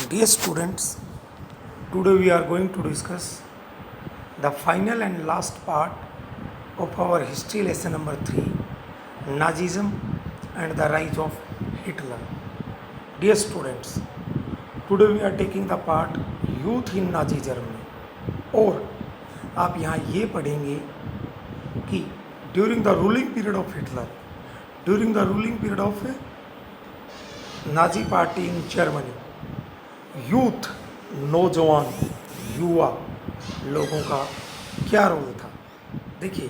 Dear students, today we are going to discuss the final and last part of our history lesson number 3, Nazism and the rise of Hitler. Dear students, today we are taking the part Youth in Nazi Germany. और आप यहाँ ये पढ़ेंगे कि during the ruling period of Hitler, during the ruling period of Nazi party in Germany, youth, नौजवान, युवा लोगों का क्या रोल था। देखिए,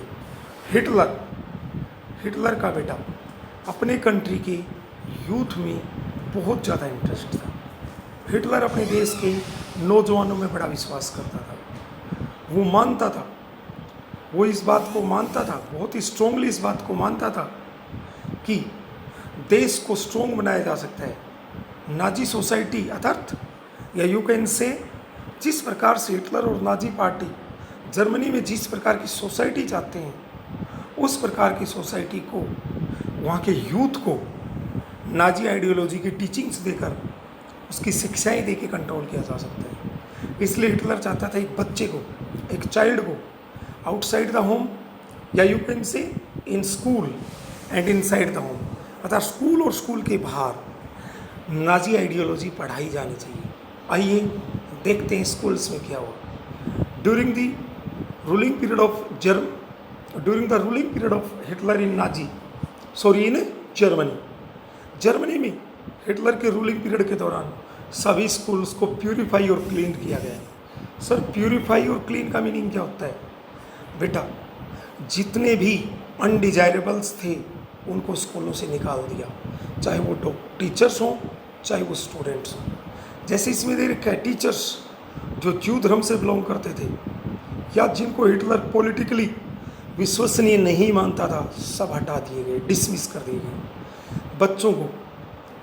हिटलर का बेटा अपने कंट्री के यूथ में बहुत ज़्यादा इंटरेस्ट था। हिटलर अपने देश के नौजवानों में बड़ा विश्वास करता था। वो मानता था, वो इस बात को मानता था, बहुत ही स्ट्रोंगली इस बात को मानता था कि देश को स्ट्रोंग बनाया जा सकता है। नाजी सोसाइटी अर्थात या यू कैन से जिस प्रकार से हिटलर और नाजी पार्टी जर्मनी में जिस प्रकार की सोसाइटी चाहते हैं, उस प्रकार की सोसाइटी को, वहाँ के यूथ को नाजी आइडियोलॉजी की टीचिंग्स देकर, उसकी शिक्षाएं देकर कंट्रोल किया जा सकता है। इसलिए हिटलर चाहता था एक बच्चे को, एक चाइल्ड को आउटसाइड द होम या you can say in school and inside the home, अर्थात स्कूल और स्कूल के बाहर नाजी आइडियोलॉजी पढ़ाई जानी चाहिए। आइए देखते हैं स्कूल्स में क्या हुआ। During the ruling period of Hitler in Germany में हिटलर के रूलिंग पीरियड के दौरान सभी स्कूल्स को प्यूरिफाई और क्लीन किया गया। सर, प्यूरिफाई और क्लीन का मीनिंग क्या होता है? बेटा, जितने भी अनडिजायरेबल्स थे उनको स्कूलों से निकाल दिया, चाहे वो टीचर्स हों चाहे वो स्टूडेंट्स हों। जैसे इसमें दे रखा है, टीचर्स जो ज्यू धर्म से बिलोंग करते थे या जिनको हिटलर पॉलिटिकली विश्वसनीय नहीं मानता था, सब हटा दिए गए, डिसमिस कर दिए गए।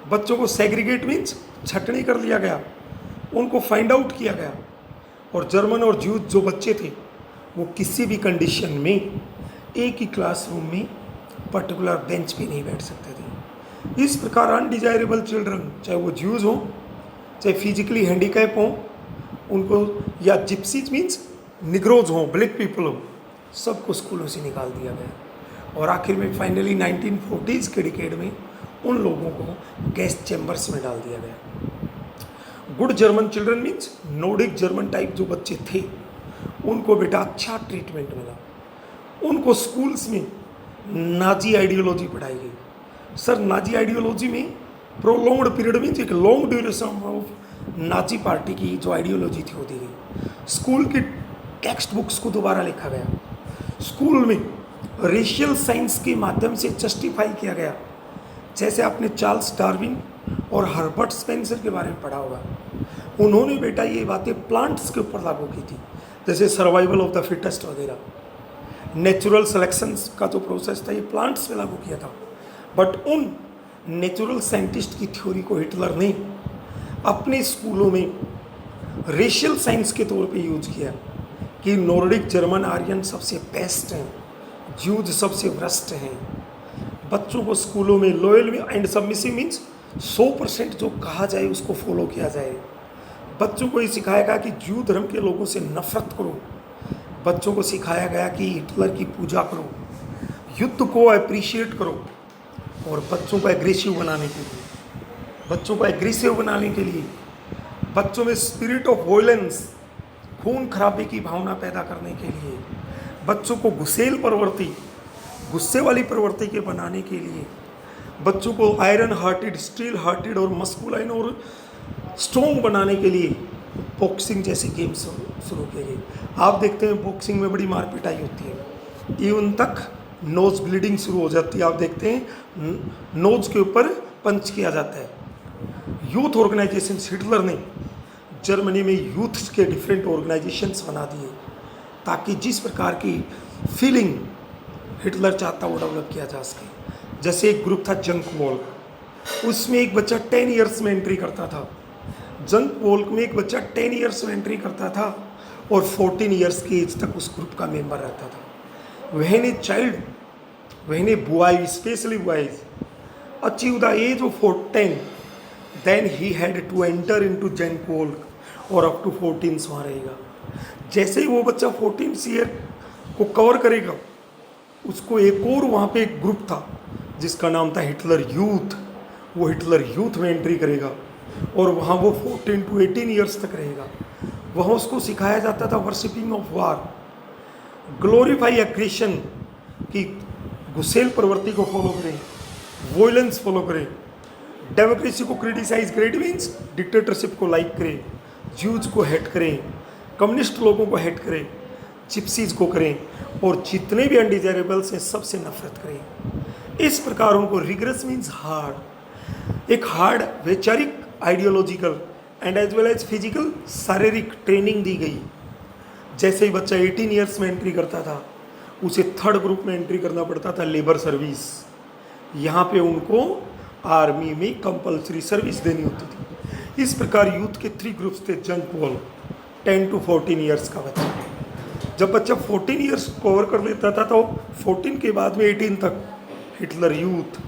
बच्चों को सेग्रीगेट मीन्स छटनी कर दिया गया, उनको फाइंड आउट किया गया। और जर्मन और ज्यू जो बच्चे थे वो किसी भी कंडीशन में एक ही क्लासरूम में पर्टिकुलर बेंच पे नहीं बैठ सकते थे। इस प्रकार अनडिजायरेबल चिल्ड्रन, चाहे वो ज्यूज़ हों चाहे फिजिकली हैंडीकैप हों, उनको या जिप्सीज मीन्स निग्रोज हों, ब्लैक पीपल हों, सबको स्कूलों से निकाल दिया गया। और आखिर में फाइनली 1940s के डिकेड में उन लोगों को गैस चैम्बर्स में डाल दिया गया। Good German children means Nordic German type जो बच्चे थे, उनको बेटा अच्छा ट्रीटमेंट मिला। उनको स्कूल्स में नाजी आइडियोलॉजी पढ़ाई गई। सर, नाजी आइडियोलॉजी में प्रोलॉन्ग्ड पीरियड मीन्स एक long duration of Nazi party की जो आइडियोलॉजी थी वो दी गई। स्कूल की टेक्स्ट बुक्स को दोबारा लिखा गया। स्कूल में रेशियल साइंस के माध्यम से जस्टिफाई किया गया। जैसे आपने चार्ल्स डार्विन और हर्बर्ट स्पेंसर के बारे में पढ़ा होगा, उन्होंने बेटा ये बातें प्लांट्स के ऊपर लागू की थी, जैसे सर्वाइवल ऑफ द फिटेस्ट वगैरह। नेचुरल सिलेक्शन का जो प्रोसेस था ये प्लांट्स पे लागू किया था। बट उन नेचुरल साइंटिस्ट की थ्योरी को हिटलर ने अपने स्कूलों में रेशियल साइंस के तौर पे यूज किया कि नॉर्डिक जर्मन आर्यन सबसे बेस्ट हैं, ज्यूज सबसे वर्स्ट हैं। बच्चों को स्कूलों में लॉयल एंड सबमिसिव मीन्स 100% जो कहा जाए उसको फॉलो किया जाए। बच्चों को ये सिखाया गया कि ज्यू धर्म के लोगों से नफरत करो। बच्चों को सिखाया गया कि हिटलर की पूजा करो, युद्ध को अप्रिशिएट करो। और बच्चों को एग्रेसिव बनाने के लिए, बच्चों में स्पिरिट ऑफ वॉयलेंस, खून खराबे की भावना पैदा करने के लिए, बच्चों को गुस्से वाली प्रवृत्ति के बनाने के लिए, बच्चों को आयरन हार्टेड, स्टील हार्टेड और मस्कुलाइन और स्ट्रॉन्ग बनाने के लिए बॉक्सिंग जैसे गेम्स शुरू किए गए। आप देखते हैं बॉक्सिंग में बड़ी मार पिटाई होती है, इवन तक नोज ब्लीडिंग शुरू हो जाती है। आप देखते हैं नोज के ऊपर पंच किया जाता है। यूथ ऑर्गेनाइजेशन, हिटलर ने जर्मनी में यूथ के डिफरेंट ऑर्गेनाइजेशंस बना दिए ताकि जिस प्रकार की फीलिंग हिटलर चाहता वो डेवलप किया जा सके। जैसे एक ग्रुप था जंक वॉल्क, उसमें एक बच्चा 10 ईयर्स में एंट्री करता था। जंक वॉल्क में एक बच्चा 10 ईयर्स में एंट्री करता था और 14 ईयर्स की एज तक उस ग्रुप का मेंबर रहता था। वहने boys, specially boys, achieve the age of 10 then he had to enter into जेनपोल और अप टू 14 वहाँ रहेगा। जैसे ही वो बच्चा 14 ईयर को कवर करेगा, उसको एक और वहाँ पे एक ग्रुप था जिसका नाम था हिटलर यूथ। वो हिटलर यूथ में एंट्री करेगा और वहाँ वो 14 to 18 ईयर्स तक रहेगा। वहाँ उसको सिखाया जाता था worshipping of war, glorify aggression की गुस्सेल प्रवृत्ति को फॉलो करें, वॉयलेंस फॉलो करें, डेमोक्रेसी को क्रिटिसाइज करें, इट मीन्स डिक्टेटरशिप को लाइक करें, ज्यूज को हेट करें, कम्युनिस्ट लोगों को हेट करें, जिप्सीज को करें और जितने भी अनडिजायरेबल्स हैं सबसे नफरत करें। इस प्रकार उनको रिग्रेस मीन्स हार्ड, एक हार्ड वैचारिक ideological and as well as physical शारीरिक ट्रेनिंग दी गई। जैसे ही बच्चा 18 ईयर्स में एंट्री करता था, उसे थर्ड ग्रुप में एंट्री करना पड़ता था, लेबर सर्विस। यहाँ पे उनको आर्मी में कंपलसरी सर्विस देनी होती थी। इस प्रकार यूथ के 3 ग्रुप्स थे। जंग पोल 10 to 14 ईयर्स का बच्चा, जब बच्चा 14 ईयर्स कवर कर लेता था तो 14 के बाद में 18 तक हिटलर यूथ,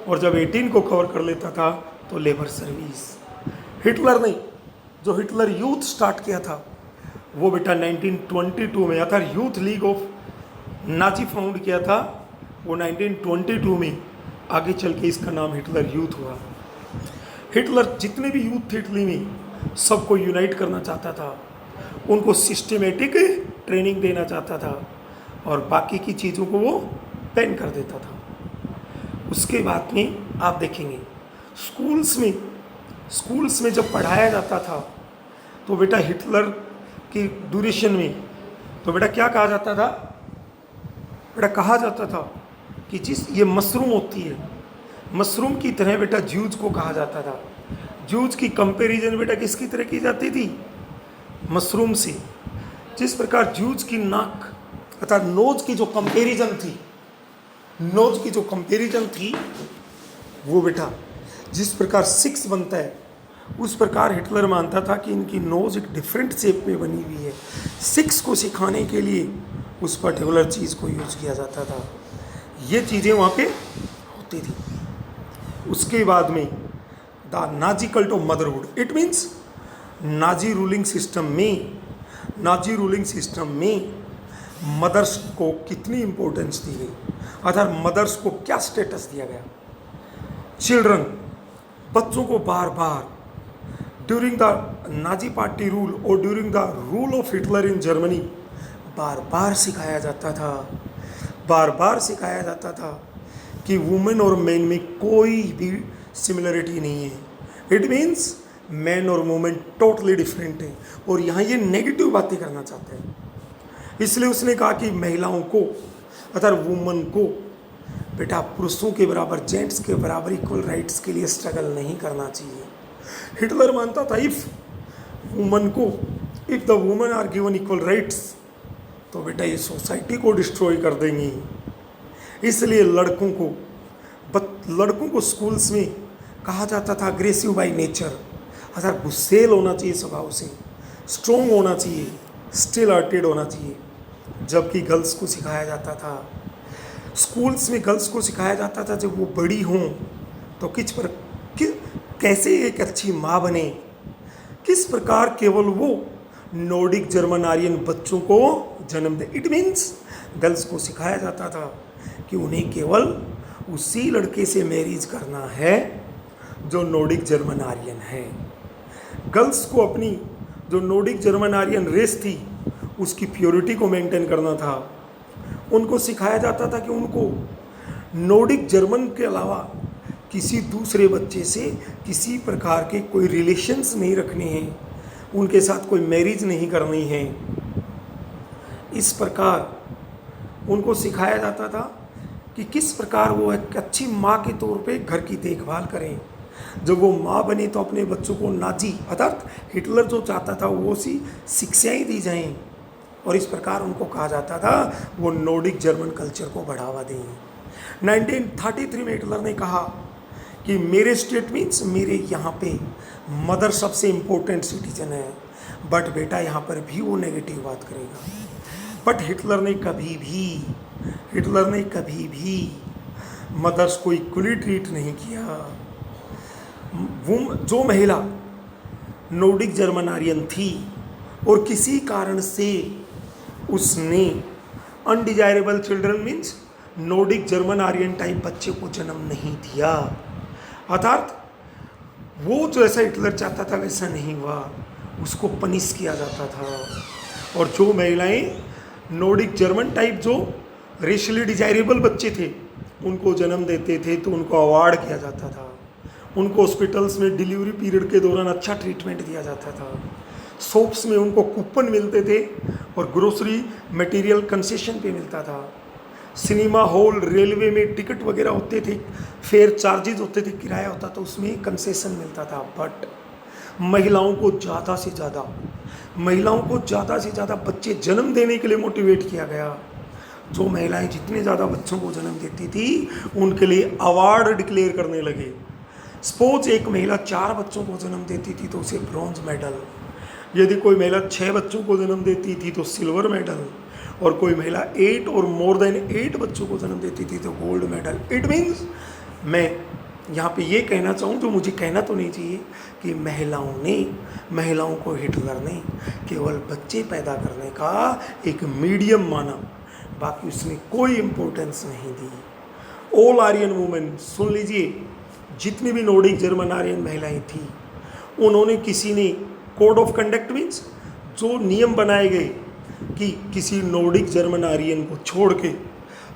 और जब 18 को कवर कर लेता था तो लेबर सर्विस। हिटलर ने जो हिटलर यूथ स्टार्ट किया था वो बेटा 1922 में आया था। Youth league of Nazi found किया था वो 1922 में। आगे चल के इसका नाम हिटलर यूथ हुआ। हिटलर जितने भी यूथ थे इटली में सबको यूनाइट करना चाहता था, उनको सिस्टमेटिक ट्रेनिंग देना चाहता था और बाकी की चीज़ों को वो बैन कर देता था। उसके बाद में आप देखेंगे स्कूल्स में जब पढ़ाया जाता था तो बेटा हिटलर की ड्यूरेशन में तो बेटा क्या कहा जाता था, बेटा कहा जाता था कि जिस ये मशरूम होती है, मशरूम की तरह बेटा ज्यूज को कहा जाता था। ज्यूज की कंपैरिजन बेटा किसकी तरह की जाती थी, मशरूम से। जिस प्रकार ज्यूज की नाक अर्थात नोज की जो कंपैरिजन थी वो बेटा जिस प्रकार 6 बनता है उस प्रकार हिटलर मानता था कि इनकी नोज एक डिफरेंट शेप में बनी हुई है। 6 को सिखाने के लिए उस पर्टिकुलर चीज़ को यूज किया जाता था। ये चीज़ें वहाँ पे होती थी। उसके बाद में the Nazi cult of motherhood, it means Nazi ruling system में मदर्स को कितनी इंपॉर्टेंस दी गई, अर्थात मदर्स को क्या स्टेटस दिया गया। चिल्ड्रन, बच्चों को बार बार during the Nazi party rule और during the rule of Hitler in Germany बार बार सिखाया जाता था कि वुमेन और मैन में कोई भी सिमिलरिटी नहीं है। इट मीन्स मैन और वुमेन टोटली डिफरेंट है और यहाँ ये नेगेटिव बातें करना चाहते हैं। इसलिए उसने कहा कि महिलाओं को अर्थात वुमन को बेटा पुरुषों के बराबर, जेंट्स के बराबर इक्वल राइट्स के लिए स्ट्रगल नहीं करना चाहिए। हिटलर मानता था if the woman are given equal rights तो बेटा ये सोसाइटी को डिस्ट्रॉय कर देंगी। इसलिए लड़कों को स्कूल्स में कहा जाता था अग्रेसिव बाय नेचर, अर्थात गुस्सेल होना चाहिए स्वभाव से, स्ट्रॉन्ग होना चाहिए, स्टिल हार्टेड होना चाहिए। जबकि गर्ल्स को सिखाया जाता था, स्कूल्स में गर्ल्स को सिखाया जाता था जब वो बड़ी हों तो कैसे एक अच्छी माँ बने, किस प्रकार केवल वो नॉर्डिक जर्मन आर्यन बच्चों को जन्म दे। इट मीन्स गर्ल्स को सिखाया जाता था कि उन्हें केवल उसी लड़के से मैरिज करना है जो नॉर्डिक जर्मन आर्यन है। गर्ल्स को अपनी जो नॉर्डिक जर्मन आर्यन रेस थी उसकी प्योरिटी को मेंटेन करना था। उनको सिखाया जाता था कि उनको नॉर्डिक जर्मन के अलावा किसी दूसरे बच्चे से किसी प्रकार के कोई रिलेशंस नहीं रखने हैं, उनके साथ कोई मैरिज नहीं करनी है। इस प्रकार उनको सिखाया जाता था कि किस प्रकार वो एक अच्छी माँ के तौर पे घर की देखभाल करें। जब वो माँ बने तो अपने बच्चों को नाजी अर्थात हिटलर जो चाहता था वो सी शिक्षाएँ दी जाएं और इस प्रकार उनको कहा जाता था वो नॉर्डिक जर्मन कल्चर को बढ़ावा दें। 1933 में हिटलर ने कहा कि मेरे स्टेट मीन्स मेरे यहाँ पे मदर सबसे इम्पोर्टेंट सिटीजन है, बट बेटा यहाँ पर भी वो नेगेटिव बात करेगा। बट हिटलर ने कभी भी मदर्स को इक्वली ट्रीट नहीं किया। जो महिला नॉर्डिक जर्मन आर्यन थी और किसी कारण से उसने undesirable children means Nordic German Aryan type बच्चे को जन्म नहीं दिया, अर्थात वो जो ऐसा हिटलर चाहता था वैसा नहीं हुआ, उसको पनिश किया जाता था। और जो महिलाएं नॉर्डिक जर्मन टाइप जो रेशियली डिजायरेबल बच्चे थे उनको जन्म देते थे तो उनको अवार्ड किया जाता था, उनको हॉस्पिटल्स में डिलीवरी पीरियड के दौरान अच्छा ट्रीटमेंट दिया जाता था, शॉप्स में उनको कूपन मिलते थे और ग्रोसरी मटेरियल कंसेशन पे मिलता था, सिनेमा हॉल रेलवे में टिकट वगैरह होते थे, फेयर चार्जेस होते थे, किराया होता था, उसमें कंसेशन मिलता था। बट महिलाओं को ज़्यादा से ज़्यादा बच्चे जन्म देने के लिए मोटिवेट किया गया। जो महिलाएं जितने ज़्यादा बच्चों को जन्म देती थी उनके लिए अवार्ड डिक्लेयर करने लगे। सपोज एक महिला 4 बच्चों को जन्म देती थी तो उसे ब्रॉन्ज मेडल, यदि कोई महिला 6 बच्चों को जन्म देती थी तो सिल्वर मेडल, और कोई महिला 8 और मोर देन 8 बच्चों को जन्म देती थी तो गोल्ड मेडल। इट मीन्स मैं यहाँ पे ये कहना चाहूँ, जो मुझे कहना तो नहीं चाहिए, कि महिलाओं को हिटलर ने केवल बच्चे पैदा करने का एक मीडियम माना, बाकी उसने कोई इम्पोर्टेंस नहीं दी। ऑल आर्यन वुमेन, सुन लीजिए, जितनी भी नॉर्डिक जर्मन आर्यन महिलाएं थी उन्होंने किसी ने कोड ऑफ कंडक्ट मीन्स जो नियम बनाए गए कि किसी नॉर्डिक जर्मन आर्यन को छोड़ के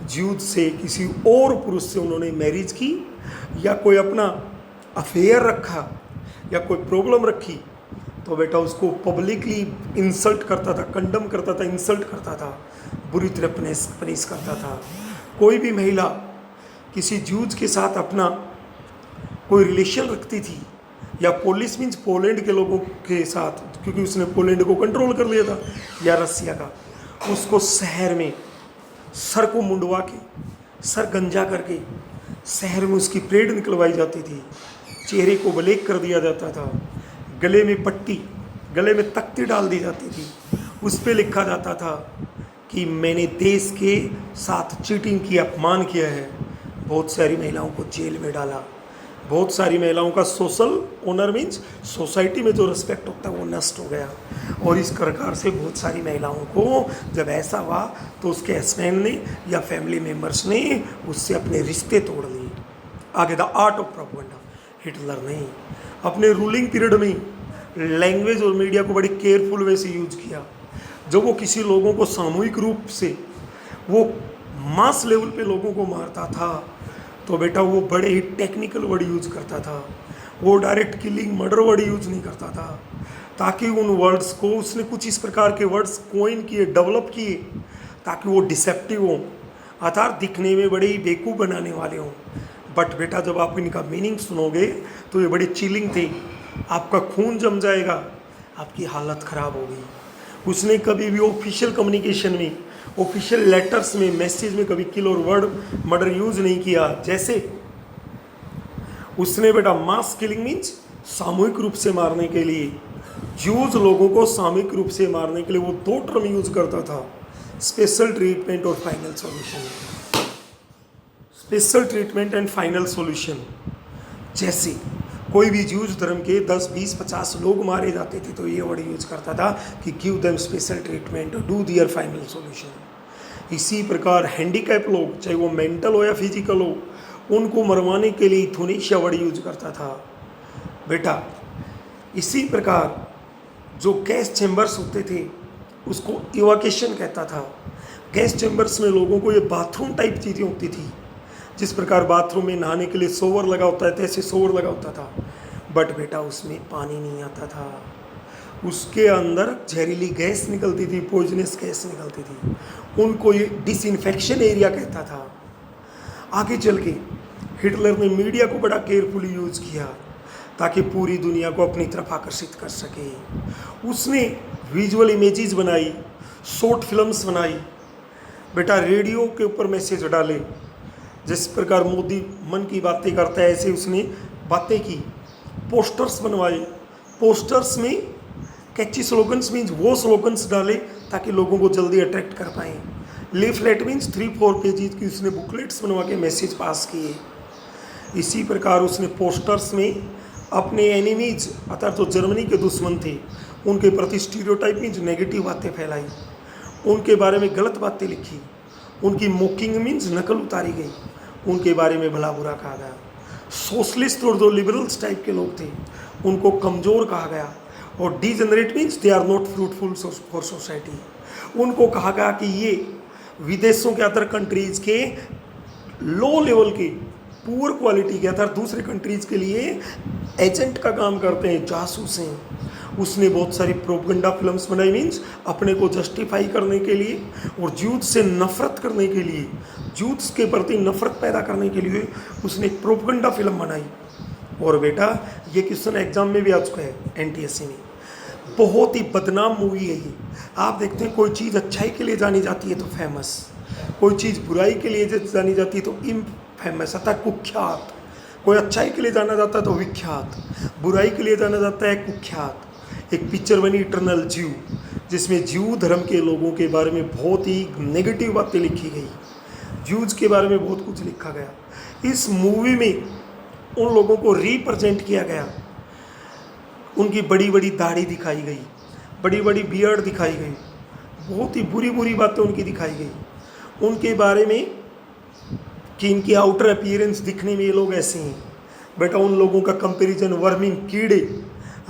ज्यूज से किसी और पुरुष से उन्होंने मैरिज की या कोई अपना अफेयर रखा या कोई प्रॉब्लम रखी तो बेटा उसको पब्लिकली इंसल्ट करता था, कंडम करता था, इंसल्ट करता था, बुरी तरह पनिश करता था। कोई भी महिला किसी ज्यूज के साथ अपना कोई रिलेशन रखती थी या पोलिस मीन्स पोलैंड के लोगों के साथ, क्योंकि उसने पोलैंड को कंट्रोल कर लिया था, या रसिया का, उसको शहर में सर को मुंडवा के, सर गंजा करके शहर में उसकी परेड निकलवाई जाती थी, चेहरे को ब्लैक कर दिया जाता था, गले में पट्टी, गले में तख्ती डाल दी जाती थी, उस पर लिखा जाता था कि मैंने देश के साथ चीटिंग की, अपमान किया है। बहुत सारी महिलाओं को जेल में डाला, बहुत सारी महिलाओं का सोशल ऑनर मीन्स सोसाइटी में जो रिस्पेक्ट होता है वो नष्ट हो गया। और इस प्रकार से बहुत सारी महिलाओं को जब ऐसा हुआ तो उसके हस्बैंड ने या फैमिली मेम्बर्स ने उससे अपने रिश्ते तोड़ लिए। आगे the art of propaganda, Hitler ने अपने रूलिंग पीरियड में लैंग्वेज और मीडिया को बड़ी केयरफुल वे से यूज किया। जब वो किसी लोगों को सामूहिक रूप से वो मास लेवल पे लोगों को मारता था तो बेटा वो बड़े ही टेक्निकल वर्ड यूज करता था, वो direct killing murder word use नहीं करता था, ताकि उन वर्ड्स को उसने कुछ इस प्रकार के वर्ड्स कोइन किए, डेवलप किए ताकि वो डिसेप्टिव हों, अर्थात दिखने में बड़े ही बेवकूफ़ बनाने वाले हों। बट बेटा जब आप इनका मीनिंग सुनोगे तो ये बड़ी चिलिंग थे, आपका खून जम जाएगा, आपकी हालत ख़राब होगी। उसने कभी भी ऑफिशियल कम्युनिकेशन में, ऑफिशियल लेटर्स में, मैसेज में कभी किल और वर्ड मर्डर यूज नहीं किया। जैसे उसने बेटा मास किलिंग मीन्स सामूहिक रूप से मारने के लिए, ज्यूज लोगों को सामूहिक रूप से मारने के लिए वो 2 टर्म यूज करता था, स्पेशल ट्रीटमेंट और final solution. Special treatment and final solution, जैसे कोई भी ज्यूज धर्म के 10, 20, 50 लोग मारे जाते थे तो ये वर्ड यूज करता था कि give them special treatment, do their final solution. इसी प्रकार हैंडीकैप लोग, चाहे वो मेंटल हो या फिजिकल हो, उनको मरवाने के लिए यूथनेशिया वर्ड यूज करता था बेटा। इसी प्रकार जो गैस चैम्बर्स होते थे उसको इवाकेशन कहता था। गैस चैम्बर्स में लोगों को ये बाथरूम टाइप चीज़ें होती थी, जिस प्रकार बाथरूम में नहाने के लिए शॉवर लगा होता है ऐसे शॉवर लगा होता था, बट बेटा उसमें पानी नहीं आता था, उसके अंदर जहरीली गैस निकलती थी, पॉइजनस गैस निकलती थी, उनको ये डिसइंफेक्शन एरिया कहता था। आगे चल के हिटलर ने मीडिया को बड़ा केयरफुली यूज किया ताकि पूरी दुनिया को अपनी तरफ आकर्षित कर सके। उसने विजुअल इमेजेस बनाई, शॉर्ट फिल्म्स बनाई बेटा, रेडियो के ऊपर मैसेज डाले, जिस प्रकार मोदी मन की बातें करता है ऐसे उसने बातें की। पोस्टर्स बनवाए, पोस्टर्स में कैची स्लोगन्स मीन्स वो स्लोगन्स डाले ताकि लोगों को जल्दी अट्रैक्ट कर पाएँ। लीफलेट मीन्स 3-4 पेजेस की उसने बुकलेट्स बनवा के मैसेज पास किए। इसी प्रकार उसने पोस्टर्स में अपने एनिमीज अर्थात जो जर्मनी के दुश्मन थे उनके प्रति स्टीरियोटाइप मीन्स नेगेटिव बातें फैलाई, उनके बारे में गलत बातें लिखी, उनकी मोकिंग मीन्स नकल उतारी गई, उनके बारे में भला बुरा कहा गया। सोशलिस्ट और जो लिबरल्स टाइप के लोग थे उनको कमज़ोर कहा गया, और degenerate means they are not fruitful for society, उनको कहा गया कि ये विदेशों के अदर कंट्रीज़ के लो लेवल के पुअर क्वालिटी के अर्थात दूसरे कंट्रीज़ के लिए एजेंट का काम करते हैं, जासूस हैं। उसने बहुत सारी प्रोपगंडा फिल्म्स बनाई मीन्स अपने को जस्टिफाई करने के लिए और जूत से नफरत करने के लिए, जूत के प्रति नफरत पैदा करने के लिए उसने एक प्रोपगंडा फिल्म बनाई। और बेटा ये क्वेश्चन एग्जाम में भी आ चुका है एनटीएससी में। बहुत ही बदनाम मूवी है ये। आप देखते हैं कोई चीज़ अच्छाई के लिए जानी जाती है तो फेमस, कोई चीज़ बुराई के लिए जानी जाती है तो इनफेमस अर्थात कुख्यात। कोई अच्छाई के लिए जाना जाता है तो विख्यात, बुराई के लिए जाना जाता है कुख्यात। एक पिक्चर बनी इटर्नल ज्यू, जिसमें ज्यू धर्म के लोगों के बारे में बहुत ही नेगेटिव बातें लिखी गई, ज्यूज के बारे में बहुत कुछ लिखा गया। इस मूवी में उन लोगों को रिप्रेजेंट किया गया, उनकी बड़ी बड़ी दाढ़ी दिखाई गई, बड़ी बड़ी बियर्ड दिखाई गई, बहुत ही बुरी बुरी बातें उनकी दिखाई गई, उनके बारे में कि इनकी आउटर अपीयरेंस दिखने में ये लोग ऐसे हैं। बेटा उन लोगों का कंपैरिजन वर्मिंग कीड़े,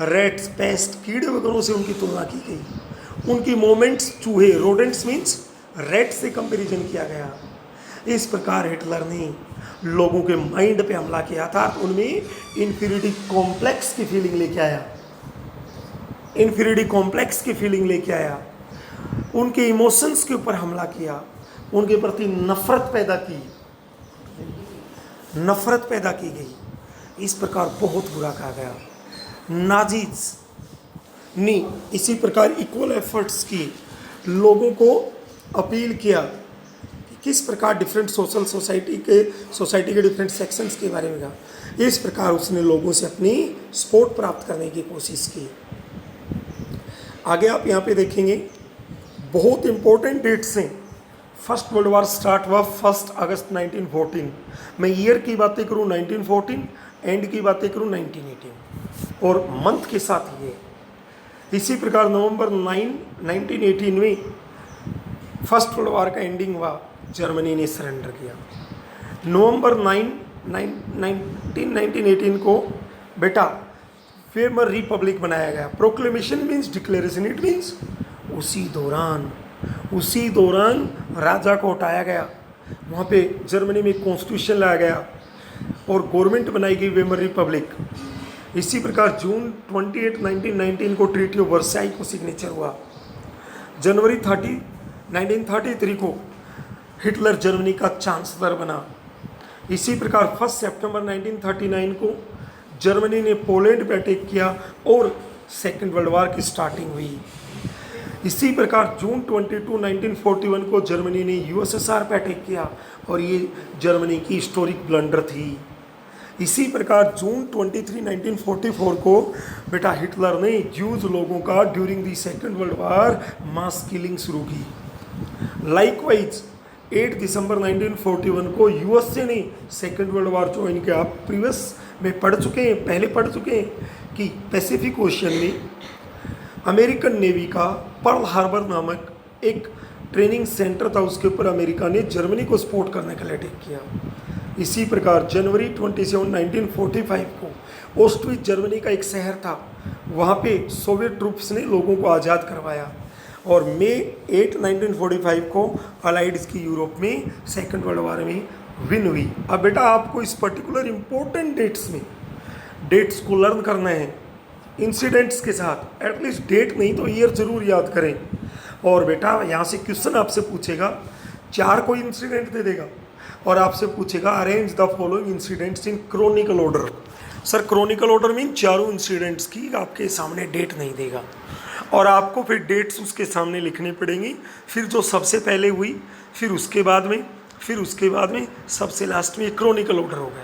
रेट्स, पेस्ट, कीड़े वगैरह से उनकी तुलना की गई। उनकी मोमेंट्स चूहे, रोडेंट्स मीन्स रेट से कंपैरिजन किया गया। इस प्रकार हिटलर ने लोगों के माइंड पे हमला किया था, उनमें इन्फीरियरिटी कॉम्प्लेक्स की फीलिंग लेके आया, इन्फीरियरिटी कॉम्प्लेक्स की फीलिंग लेके आया, उनके इमोशंस के ऊपर हमला किया, उनके प्रति नफरत पैदा की, नफरत पैदा की गई। इस प्रकार बहुत बुरा कहा गया। नाजीज ने इसी प्रकार इक्वल एफर्ट्स की, लोगों को अपील किया कि किस प्रकार डिफरेंट सोसाइटी के डिफरेंट सेक्शंस के बारे में कहा। इस प्रकार उसने लोगों से अपनी सपोर्ट प्राप्त करने की कोशिश की। आगे आप यहाँ पे देखेंगे बहुत इंपॉर्टेंट डेट्स हैं। फर्स्ट वर्ल्ड वॉर स्टार्ट हुआ 1 अगस्त 1914। मैं ईयर की बातें करूँ 1914, एंड की बातें करूँ 1918 और मंथ के साथ ये। इसी प्रकार नवंबर 9, 1918 में फर्स्ट वर्ल्ड वॉर का एंडिंग हुआ, जर्मनी ने सरेंडर किया। नवंबर 9, 1918 को बेटा वेमर रिपब्लिक बनाया गया। Proclamation means declaration, it means उसी दौरान राजा को हटाया गया, वहाँ पे जर्मनी में कॉन्स्टिट्यूशन लाया गया और गवर्नमेंट बनाई गई वेमर रिपब्लिक। इसी प्रकार जून 28, 1919 को ट्रीटी ऑफ वर्साई को सिग्नेचर हुआ। जनवरी 30, 1933 को हिटलर जर्मनी का चांसलर बना। इसी प्रकार 1 सितंबर 1939 को जर्मनी ने पोलैंड पर अटैक किया और सेकेंड वर्ल्ड वॉर की स्टार्टिंग हुई। इसी प्रकार जून 22, 1941 को जर्मनी ने यूएसएसआर पर अटैक किया और ये जर्मनी की हिस्टोरिक ब्लंडर थी। इसी प्रकार जून 23, 1944 को बेटा हिटलर ने ज्यूज लोगों का during the second world war mass killing शुरू की। लाइकवाइज 8 दिसंबर 1941 को यूएसए ने सेकेंड वर्ल्ड वॉर ज्वाइन किया। आप प्रीवियस में पढ़ चुके हैं, पहले पढ़ चुके हैं कि पैसिफिक ओशियन में अमेरिकन नेवी का पर्ल हार्बर नामक एक ट्रेनिंग सेंटर था, उसके ऊपर अमेरिका ने जर्मनी को सपोर्ट करने के लिए अटैक किया। इसी प्रकार जनवरी 27, 1945 को ऑस्ट्रिच जर्मनी का एक शहर था, वहाँ पे सोवियत ट्रूप्स ने लोगों को आज़ाद करवाया और मई 8, 1945 को अलाइड्स की यूरोप में सेकेंड वर्ल्ड वॉर में विन हुई। अब बेटा आपको इस पर्टिकुलर इम्पोर्टेंट डेट्स में डेट्स को लर्न करना है इंसिडेंट्स के साथ, एटलीस्ट डेट नहीं तो ईयर जरूर याद करें। और बेटा यहाँ से क्वेश्चन आपसे पूछेगा, 4 कोई इंसिडेंट दे देगा और आपसे पूछेगा arrange the following incidents in chronicle order. Sir chronicle order mean चारों इंसिडेंट्स की आपके सामने डेट नहीं देगा और आपको फिर डेट्स उसके सामने लिखनी पड़ेंगी, फिर जो सबसे पहले हुई, फिर उसके बाद में, फिर उसके बाद में, सबसे लास्ट में क्रोनिकल ऑर्डर होगा।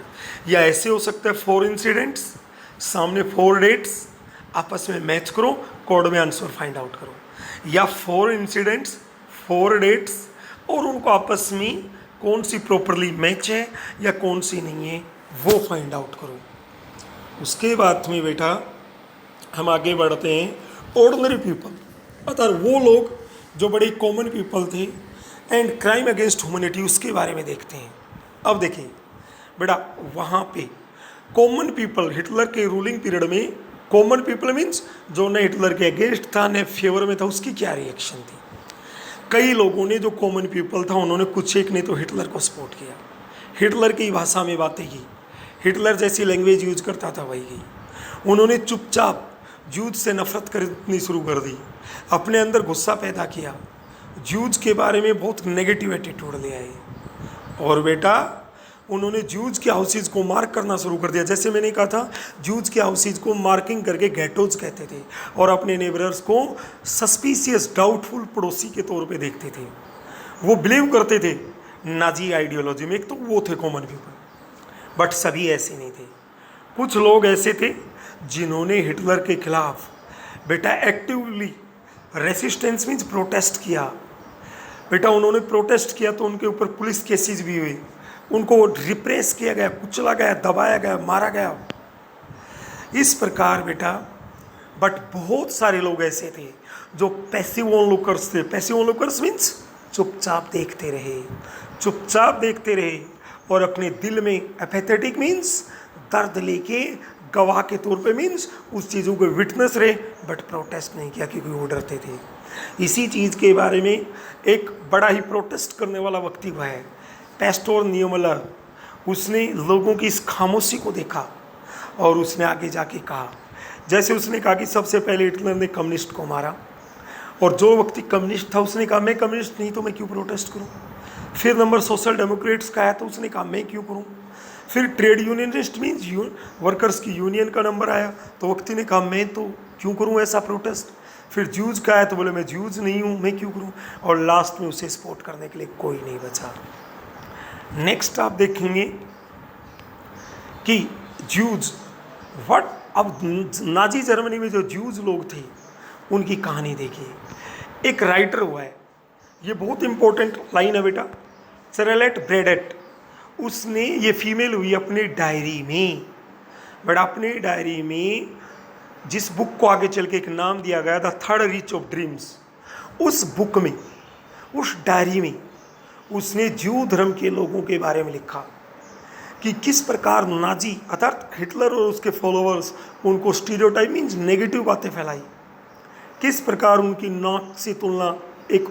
या ऐसे हो सकता है 4 इंसिडेंट्स सामने 4 डेट्स, आपस में मैच करो, कोड में आंसर फाइंड आउट करो, या 4 इंसिडेंट्स 4 डेट्स और उनको आपस में कौन सी प्रॉपरली मैच है या कौन सी नहीं है वो फाइंड आउट करो। उसके बाद में बेटा हम आगे बढ़ते हैं ऑर्डिनरी पीपल, अर्थात वो लोग जो बड़े कॉमन पीपल थे, एंड क्राइम अगेंस्ट ह्यूमैनिटी उसके बारे में देखते हैं। अब देखिए बेटा, वहाँ पे कॉमन पीपल हिटलर के रूलिंग पीरियड में, कॉमन पीपल मीन्स जो न हिटलर के अगेंस्ट था न फेवर में था, उसकी क्या रिएक्शन थी। कई लोगों ने, जो कॉमन पीपल था, उन्होंने कुछ एक ने तो हिटलर को सपोर्ट किया, हिटलर की भाषा में बातें की, हिटलर जैसी लैंग्वेज यूज करता था वही की। उन्होंने चुपचाप जूज से नफरत करनी शुरू कर दी, अपने अंदर गुस्सा पैदा किया, जूज के बारे में बहुत नेगेटिव एटीट्यूड ले आए, और बेटा उन्होंने जूज के हाउसेज को मार्क करना शुरू कर दिया। जैसे मैंने कहा था, जूज के हाउसेज को मार्किंग करके गेटोज कहते थे, और अपने नेबरर्स को सस्पिशियस डाउटफुल पड़ोसी के तौर पे देखते थे। वो बिलीव करते थे नाजी आइडियोलॉजी में। एक तो वो थे कॉमन पीपल, बट सभी ऐसे नहीं थे। कुछ लोग ऐसे थे जिन्होंने हिटलर के खिलाफ बेटा एक्टिवली रेसिस्टेंस मीन्स प्रोटेस्ट किया। बेटा उन्होंने प्रोटेस्ट किया तो उनके ऊपर पुलिस केसेस भी हुए, उनको रिप्रेस किया गया, कुचला गया, दबाया गया, मारा गया, इस प्रकार बेटा। बट बहुत सारे लोग ऐसे थे जो पैसिव ऑनलुकर्स थे। पैसिव ऑनलुकर्स मीन्स चुपचाप देखते रहे, चुपचाप देखते रहे, और अपने दिल में एपैथेटिक मीन्स दर्द लेके गवाह के तौर पे मीन्स उस चीज़ों को विटनेस रहे, बट प्रोटेस्ट नहीं किया क्योंकि वो डरते थे। इसी चीज़ के बारे में एक बड़ा ही प्रोटेस्ट करने वाला व्यक्ति हुआ है पेस्टोर नियमलर। उसने लोगों की इस खामोशी को देखा और उसने आगे जाके कहा, जैसे उसने कहा कि सबसे पहले हिटलर ने कम्युनिस्ट को मारा, और जो व्यक्ति कम्युनिस्ट था उसने कहा मैं कम्युनिस्ट नहीं तो मैं क्यों प्रोटेस्ट करूं। फिर नंबर सोशल डेमोक्रेट्स का आया तो उसने कहा मैं क्यों करूं। फिर ट्रेड यूनियनिस्ट मीन्स वर्कर्स की यूनियन का नंबर आया तो व्यक्ति ने कहा मैं तो क्यों करूं ऐसा प्रोटेस्ट। फिर जूज का आया तो बोले मैं जूज नहीं हूं, मैं क्यों करूं। और लास्ट में उसे सपोर्ट करने के लिए कोई नहीं बचा। नेक्स्ट आप देखेंगे कि जूज व्हाट, अब नाजी जर्मनी में जो जूज लोग थे उनकी कहानी देखिए। एक राइटर हुआ है, ये बहुत इंपॉर्टेंट लाइन है बेटा, चरेलेट ब्रेडेट। उसने, ये फीमेल हुई अपनी डायरी में, बट अपनी डायरी में जिस बुक को आगे चल के एक नाम दिया गया the third reach of dreams, उस बुक में, उस डायरी में उसने जू धर्म के लोगों के बारे में लिखा कि किस प्रकार नाजी अर्थात हिटलर और उसके फॉलोअर्स उनको स्टीरियोटाइप मीन्स नेगेटिव बातें फैलाई, किस प्रकार उनकी नाक से तुलना एक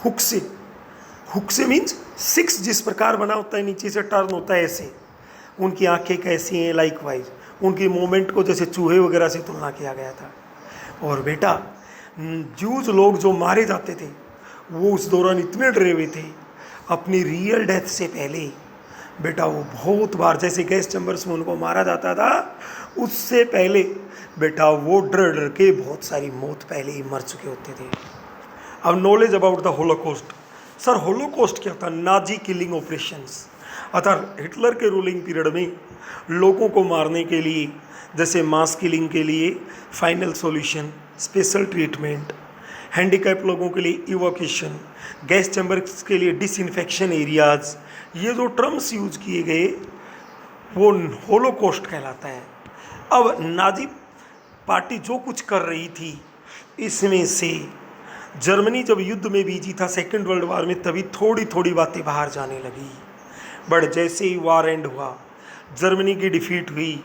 हुक से मीन्स सिक्स जिस प्रकार बना होता है नीचे से टर्न होता है ऐसे, उनकी आंखें कैसी हैं, लाइकवाइज उनकी मूवमेंट को जैसे चूहे वगैरह से तुलना किया गया था। और बेटा जूज लोग जो मारे जाते थे वो उस दौरान इतने डरे हुए थे अपनी रियल डेथ से पहले। बेटा वो बहुत बार जैसे गैस चैम्बर्स में उनको मारा जाता था, उससे पहले बेटा वो डर डर के बहुत सारी मौत पहले ही मर चुके होते थे। अब knowledge about the Holocaust. Sir Holocaust क्या था? नाजी किलिंग ऑपरेशंस, अर्थात हिटलर के रूलिंग पीरियड में लोगों को मारने के लिए, जैसे मास किलिंग के लिए final solution, special treatment, handicap लोगों के लिए इवोकेशन, गैस चैम्बर्स के लिए डिसइंफेक्शन एरियाज, ये जो टर्म्स यूज किए गए वो होलोकॉस्ट कहलाता है। अब नाजी पार्टी जो कुछ कर रही थी, इसमें से जर्मनी जब युद्ध में बीजी था सेकेंड वर्ल्ड वॉर में, तभी थोड़ी थोड़ी बातें बाहर जाने लगी। बट जैसे ही वॉर एंड हुआ, जर्मनी की डिफीट हुई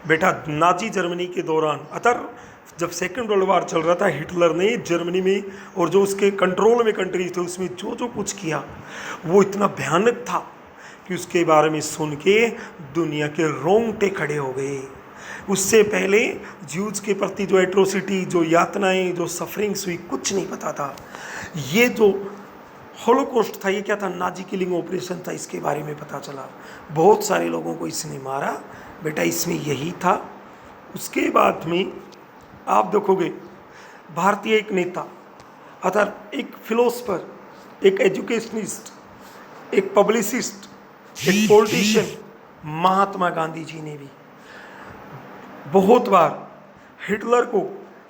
बेटा नाजी जर्मनी के दौरान, अतः जब सेकेंड वर्ल्ड वॉर चल रहा था, हिटलर ने जर्मनी में और जो उसके कंट्रोल में कंट्रीज थे उसमें जो जो कुछ किया वो इतना भयानक था कि उसके बारे में सुन के दुनिया के रोंगटे खड़े हो गए। उससे पहले ज्यूज के प्रति जो एट्रोसिटी, जो यातनाएं, जो सफरिंग्स हुई, कुछ नहीं पता था। ये जो होलोकॉस्ट था ये क्या था? नाजी किलिंग ऑपरेशन था, इसके बारे में पता चला। बहुत सारे लोगों को इसने मारा बेटा, इसमें यही था। उसके बाद में आप देखोगे भारतीय एक नेता, अर्थात एक फिलोसफर, एक एजुकेशनिस्ट, एक पब्लिसिस्ट, एक पॉलिटिशियन, महात्मा गांधी जी ने भी बहुत बार हिटलर को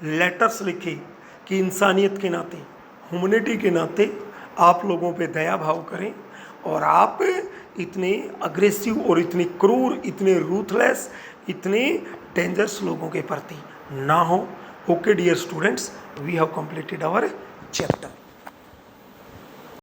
लेटर्स लिखे कि इंसानियत के नाते, ह्यूमैनिटी के नाते आप लोगों पे दया भाव करें, और आप इतने अग्रेसिव और इतने क्रूर, इतने रूथलेस, इतने डेंजरस लोगों के प्रति ना हो। Okay dear students, we have completed our chapter.